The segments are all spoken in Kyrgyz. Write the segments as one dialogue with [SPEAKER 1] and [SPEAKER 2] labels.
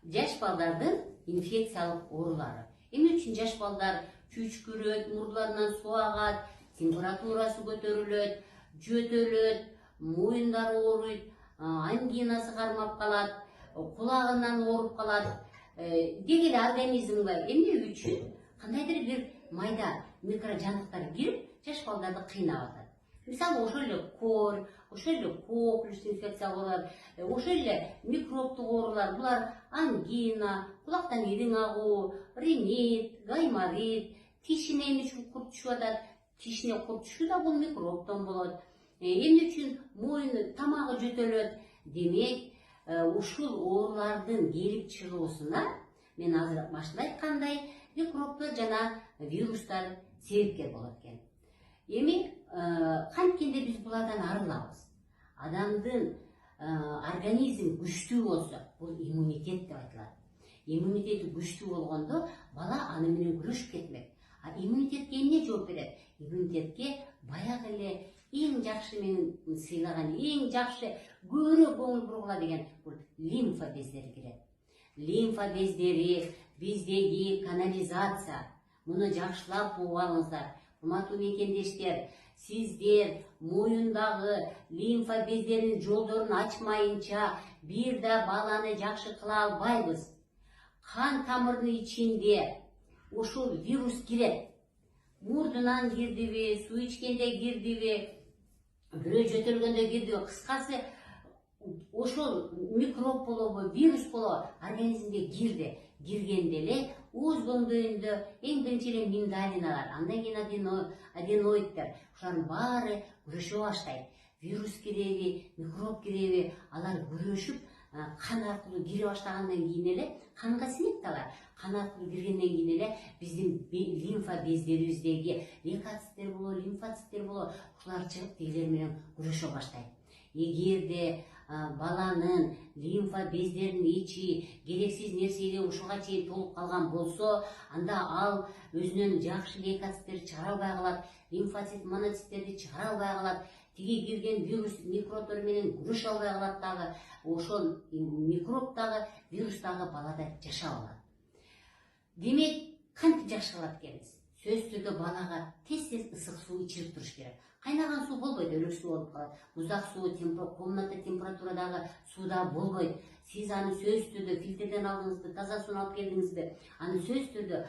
[SPEAKER 1] Жаш балдардын инфекциялык оорулары. Эмне үчүн жаш балдар чүчкүрөт, мурдуларынан суу агат, температурасы көтөрүлөт, жөтөлөт, моюндары ооруйт, ангинасы кармап калат, кулагынан ооруп калат деген эле организмге эмне үчүн кандайдыр бир майда микрожандыктар кирип жаш балдарды кыйнап атат. Мисалы ошол эле кор, ошол эле коклюш инфекциялык оорулар, ошол эле микробтук оорулар, булар ангина, кулактан ириң агуу, ринит, гайморит, тишине эмне үчүн курт түшүп атат? Тишине курт түшүү да бул микробтон болот. Эмне үчүн моюну тамагы жөтөлөт? Демек, ушул оорулардын келип чыгуусуна мен азыр башында айткандай микробдор жана вирустар себепкер болот экен. Эми канткенде биз булардан арылабыз. Адамдын организм күчтүү болсо, бул иммунитет деп айтылат. Иммунитети күчтүү болгондо бала аны менен күрөшүп кетмек. Иммунитетке эмне жооп берет? Иммунитетке баягы эле эң жакшы менин сыйлаган, эң жакшы көбүрөөк көңүл бургула деген бул лимфа бездери кирет. Лимфа бездери биздеги канализация. Муну жакшылап угуп алыңыздар. Урматтуу мекендештер, сиздер моюндагы лимфа бездеринин жолдорун ачмайынча бир да баланы жакшы кыла албайбыз. Кан тамырдын ичинде ушул вирус кирет. Мурдунан кирдиби, суу ичкенде кирдиби, бирөө жөтөлгөндө кирдиби, кыскасы ошол микроб болобу, вирус болобу организмге кирди. Киргенде эле ооз көңдөйүндө эң биринчи эле миндалиналар, андан кийин аденоиддер, ушулардын баары күрөшө баштайт. Вирус киреби, микроб киреби, алар күрөшүп кан аркылуу кире баштагандан кийин эле канга сиңет да алар. Кан аркылуу киргенден кийин эле биздин лимфа бездерибиздеги лейкоциттер болобу, лимфоциттер болобу, ушулар чыгып тигилер менен күрөшө баштайт. Эгерде баланын лимфа бездеринин ичи керексиз нерсеге ушуга чейин толуп калган болсо, анда ал өзүнөн жакшы лейкоциттерди чыгара албай калат, лимфоцит, моноциттерди чыгара албай калат, тиги кирген вирус микробдор менен күрөшө албай калат дагы, ошол микроб дагы, вирус дагы балада жашап алат. Демек, кантип жакшы кылат экенбиз? Сөзсүз түрдө балага тез-тез ысык суу ичирип туруш керек. Кайнаган суу болбойт, өлүк суу болуп калат. Муздак суу, комната температурадагы сууда болбойт. Сиз аны сөзсүз түрдө фильтрден алдыңызбы, таза сууну алып келдиңизби, аны сөзсүз түрдө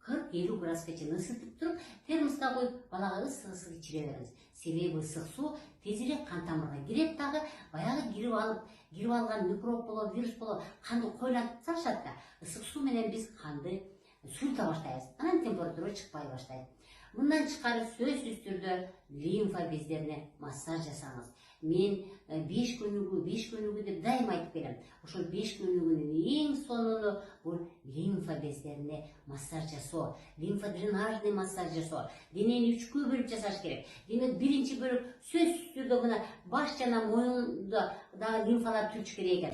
[SPEAKER 1] 40-50 градуска чейин ысытып туруп, термоска коюп, балага ысык ичире бериңиз. Себеби ысык суу тезирээк кан тамырга кирет дагы, баягы кирип алган микроб болобу, вирус болобу, канды койлатып салышат да. Ысык суу менен биз канды суйта баштайбыз. Анан температура чыкпай баштайт. Мындан тышкары сөзсүз түрдө лимфа бездерине массаж жасаңыз. Мен 5 күнүгү деп дайым айтып келем. Ошол 5 күнүгүнүн эң сонуну бул лимфа бездерине массаж жасоо, лимфодренажный массаж жасоо. Денени 3-кө бөлүп жасаш керек. Демек, биринчи бөлүк сөзсүз түрдө мына баш жана моюнда дагы лимфалар түзүш керек экен.